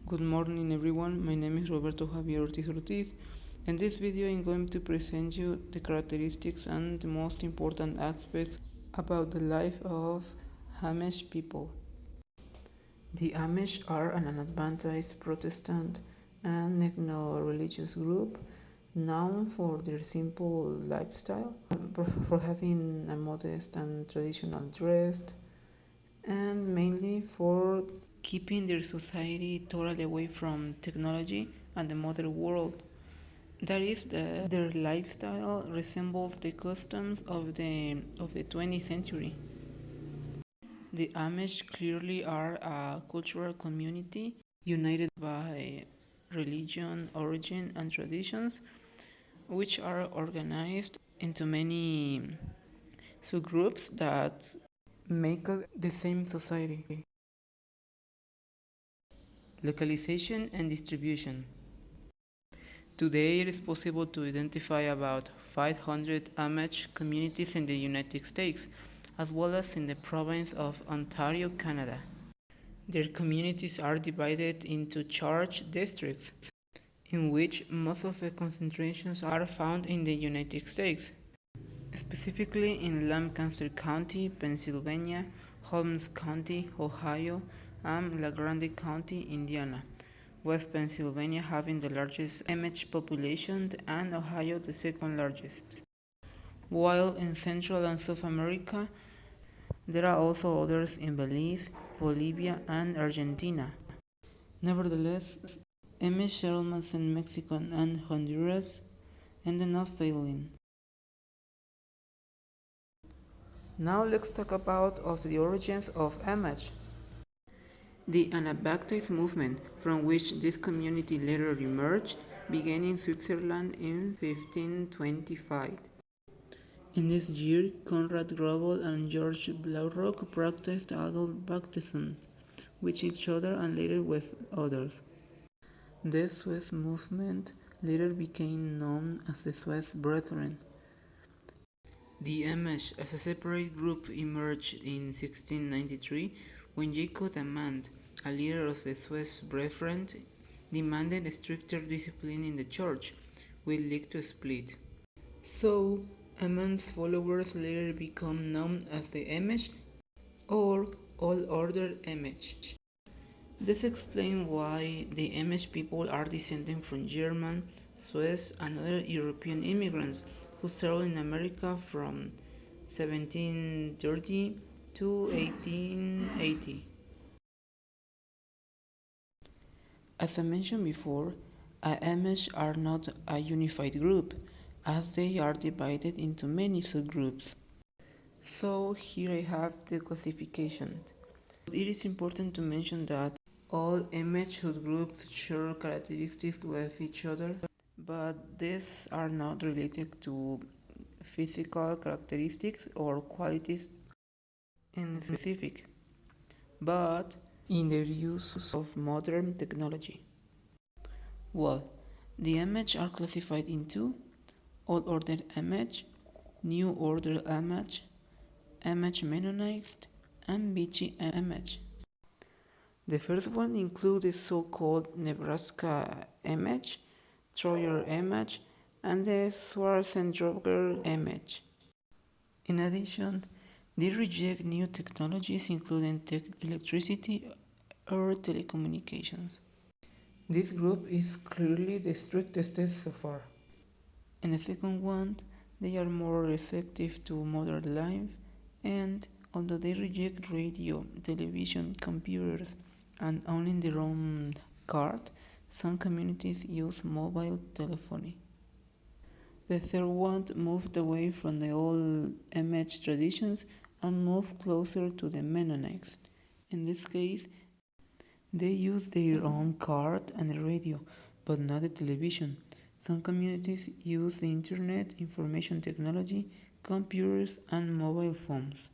Good morning everyone, my name is Roberto Javier Ortiz. In this video I'm going to present you the characteristics and the most important aspects about the life of Amish people. The Amish are an unadvantaged Protestant and ethno-religious group known for their simple lifestyle, for having a modest and traditional dress, and mainly for keeping their society totally away from technology and the modern world. That is, their lifestyle resembles the customs of the 20th century. The Amish clearly are a cultural community united by religion, origin, and traditions, which are organized into many subgroups that make the same society. Localization and distribution. Today it is possible to identify about 500 Amish communities in the United States, as well as in the province of Ontario, Canada. Their communities are divided into church districts, in which most of the concentrations are found in the United States, specifically in Lancaster County, Pennsylvania, Holmes County, Ohio, and LaGrande County, Indiana, West Pennsylvania having the largest Amish population and Ohio the second largest. While in Central and South America, there are also others in Belize, Bolivia, and Argentina. Nevertheless, Amish settlements in Mexico and Honduras ended up failing. Now let's talk about the origins of Amish. The Anabaptist movement, from which this community later emerged, began in Switzerland in 1525. In this year, Conrad Grebel and George Blaurock practiced adult baptism with each other and later with others. This Swiss movement later became known as the Swiss Brethren. The Amish as a separate group emerged in 1693 when Jacob Amand, a leader of the Swiss Brethren, demanded stricter discipline in the church, which led to a split. So, Amand's followers later become known as the Amish or Old Order Amish. This explains why the Amish people are descended from German, Swiss, and other European immigrants who settled in America from 1730 to 1880. As I mentioned before, Amish are not a unified group, as they are divided into many subgroups. So here I have the classification. It is important to mention that all Amish subgroups share characteristics with each other, but these are not related to physical characteristics or qualities in specific, but in their use of modern technology. Well, the Amish are classified into Old Order Amish, New Order Amish, Amish Mennonites, and Vichy Amish. The first one includes the so-called Nebraska Amish, Troyer Amish, and the Schwarzenegger Amish. In addition, they reject new technologies including electricity or telecommunications. This group is clearly the strictest so far. In the second one, they are more receptive to modern life, and although they reject radio, television, computers, and owning their own card, some communities use mobile telephony. The third one moved away from the old Amish traditions and moved closer to the Mennonites. In this case, they use their own card and the radio, but not the television. Some communities use the internet, information technology, computers, and mobile phones.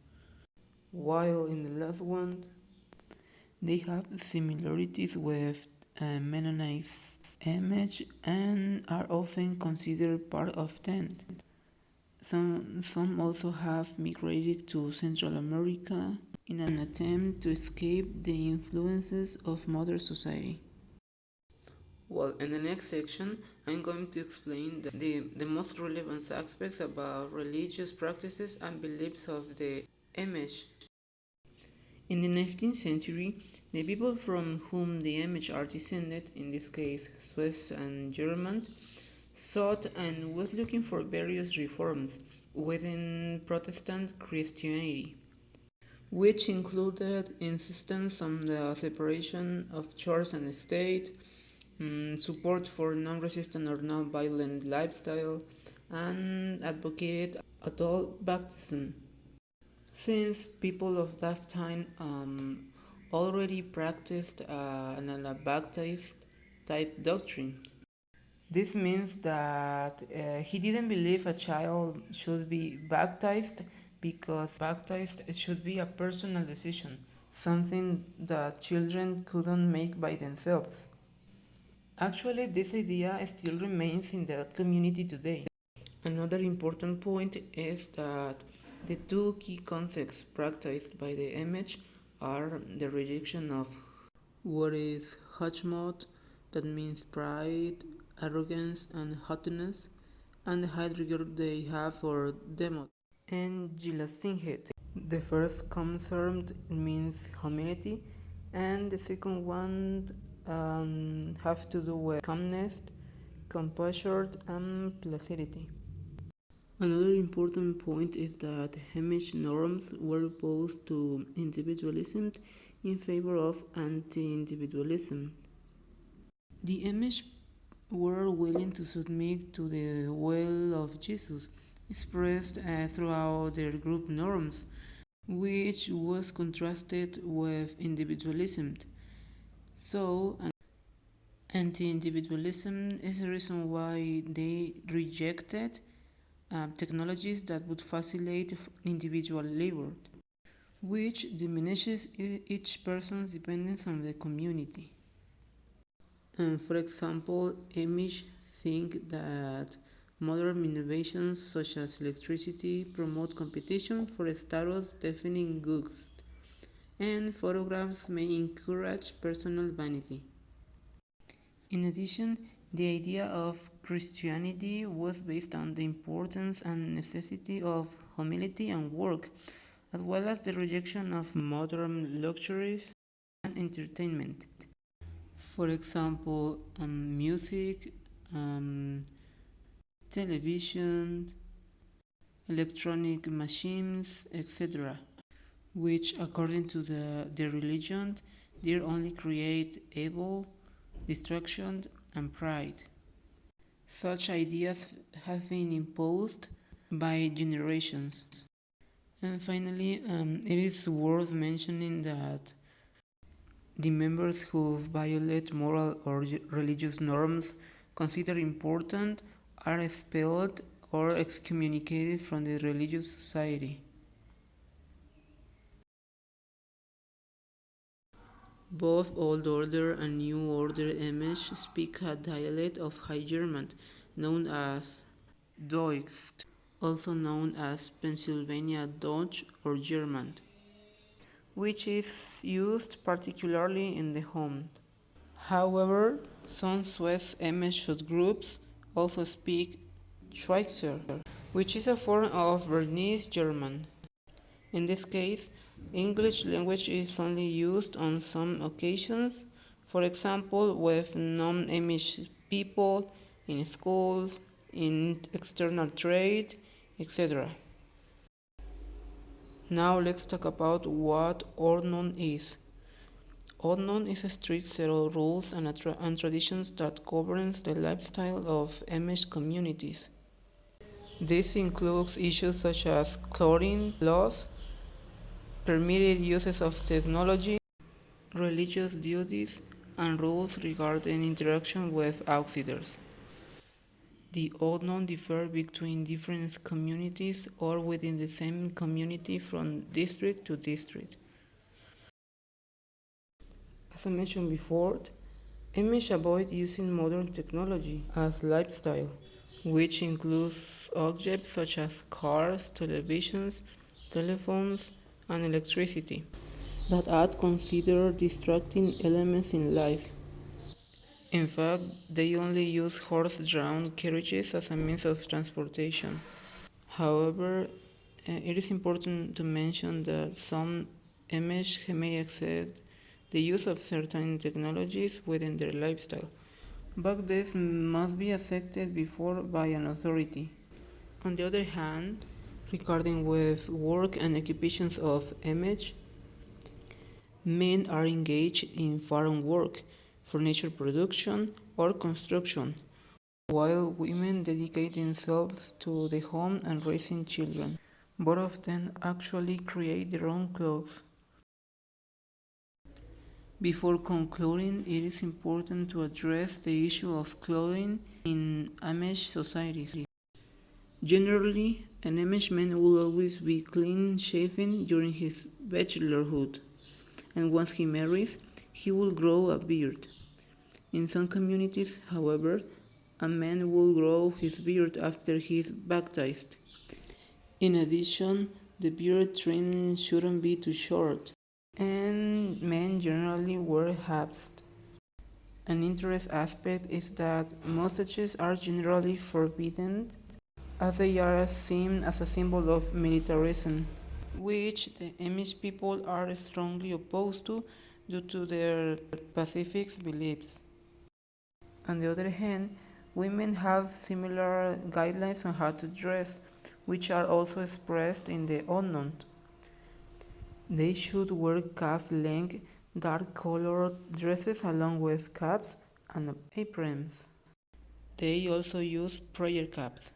While in the last one, they have similarities with Mennonites Amish and are often considered part of them. Some also have migrated to Central America in an attempt to escape the influences of modern society. Well, in the next section, I'm going to explain the most relevant aspects about religious practices and beliefs of the AMISH. In the 19th century, the people from whom the AMISH are descended, in this case Swiss and German, sought and was looking for various reforms within Protestant Christianity, which included insistence on the separation of church and state, support for non-resistant or non-violent lifestyle, and advocated adult baptism, since people of that time already practiced an Anabaptist type doctrine. This means that he didn't believe a child should be baptized because baptized should be a personal decision, something that children couldn't make by themselves. Actually, this idea still remains in that community today. Another important point is that the two key concepts practiced by the image are the rejection of what is Hashmod, that means pride, arrogance, and haughtiness, and the high regard they have for Demot, and Gilasinhet. The first concept means humility, and the second one have to do with calmness, compassion, and placidity. Another important point is that Hamish norms were opposed to individualism in favor of anti-individualism. The Amish were willing to submit to the will of Jesus, expressed throughout their group norms, which was contrasted with individualism. So, anti-individualism is the reason why they rejected technologies that would facilitate individual labor, which diminishes each person's dependence on the community. For example, Amish think that modern innovations such as electricity promote competition for status-defining goods, and photographs may encourage personal vanity. In addition, the idea of Christianity was based on the importance and necessity of humility and work, as well as the rejection of modern luxuries and entertainment. For example, music, television, electronic machines, etc., which, according to the religion, they only create evil, destruction, and pride. Such ideas have been imposed by generations. And finally, it is worth mentioning that the members who violate moral or religious norms considered important are expelled or excommunicated from the religious society. Both Old Order and New Order Amish speak a dialect of High German known as Deutsch, also known as Pennsylvania Dutch or German, which is used particularly in the home. However, some Swiss Amish groups also speak Schweitzer, which is a form of Bernese German. In this case, English language is only used on some occasions, for example, with non-Amish people, in schools, in external trade, etc. Now let's talk about what Ordnung is. Ordnung is a strict set of rules and traditions that governs the lifestyle of Amish communities. This includes issues such as clothing laws, permitted uses of technology, religious duties, and rules regarding interaction with outsiders. The Ordnung differ between different communities or within the same community from district to district. As I mentioned before, Amish avoid using modern technology as lifestyle, which includes objects such as cars, televisions, telephones, and electricity that are considered distracting elements in life. In fact, they only use horse-drawn carriages as a means of transportation. However, it is important to mention that some AMISH may accept the use of certain technologies within their lifestyle, but this must be accepted before by an authority. On the other hand, regarding with work and occupations of AMISH, men are engaged in farm work, furniture production, or construction, while women dedicate themselves to the home and raising children. Both of them actually create their own clothes. Before concluding, it is important to address the issue of clothing in Amish societies. Generally, an Amish man will always be clean shaven during his bachelorhood, and once he marries, he will grow a beard. In some communities, however, a man will grow his beard after he is baptized. In addition, the beard trim shouldn't be too short, and men generally wear hats. An interesting aspect is that mustaches are generally forbidden as they are seen as a symbol of militarism, which the Amish people are strongly opposed to due to their pacifist beliefs. On the other hand, women have similar guidelines on how to dress, which are also expressed in the unknown. They should wear calf-length, dark-colored dresses along with caps and aprons. They also use prayer caps.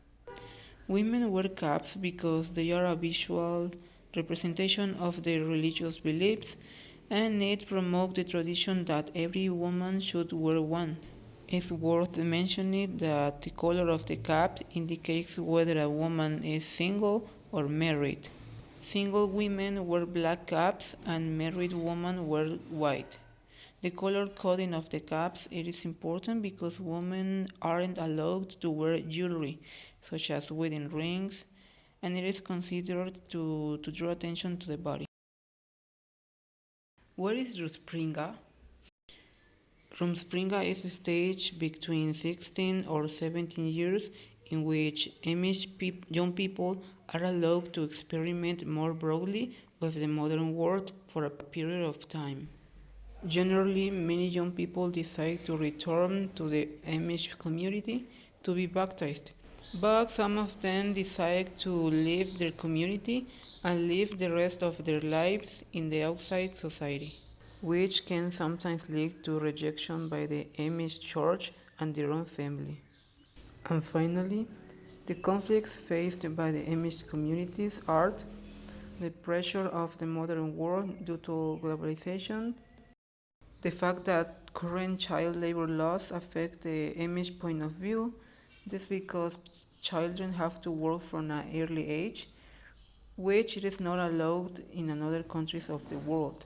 Women wear caps because they are a visual representation of their religious beliefs, and it promotes the tradition that every woman should wear one. It's worth mentioning that the color of the cap indicates whether a woman is single or married. Single women wear black caps and married women wear white. The color coding of the caps it is important because women aren't allowed to wear jewelry, such as wedding rings, and it is considered to draw attention to the body. What is Ruspringa? Rumspringa is a stage between 16 or 17 years in which Amish young people are allowed to experiment more broadly with the modern world for a period of time. Generally, many young people decide to return to the Amish community to be baptized, but some of them decide to leave their community and live the rest of their lives in the outside society, which can sometimes lead to rejection by the Amish church and their own family. And finally, the conflicts faced by the Amish communities are the pressure of the modern world due to globalization, the fact that current child labor laws affect the Amish point of view, this because children have to work from an early age, which it is not allowed in other countries of the world.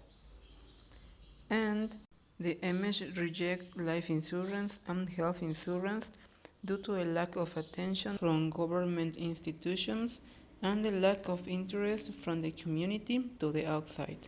And the Amish reject life insurance and health insurance due to a lack of attention from government institutions and the lack of interest from the community to the outside.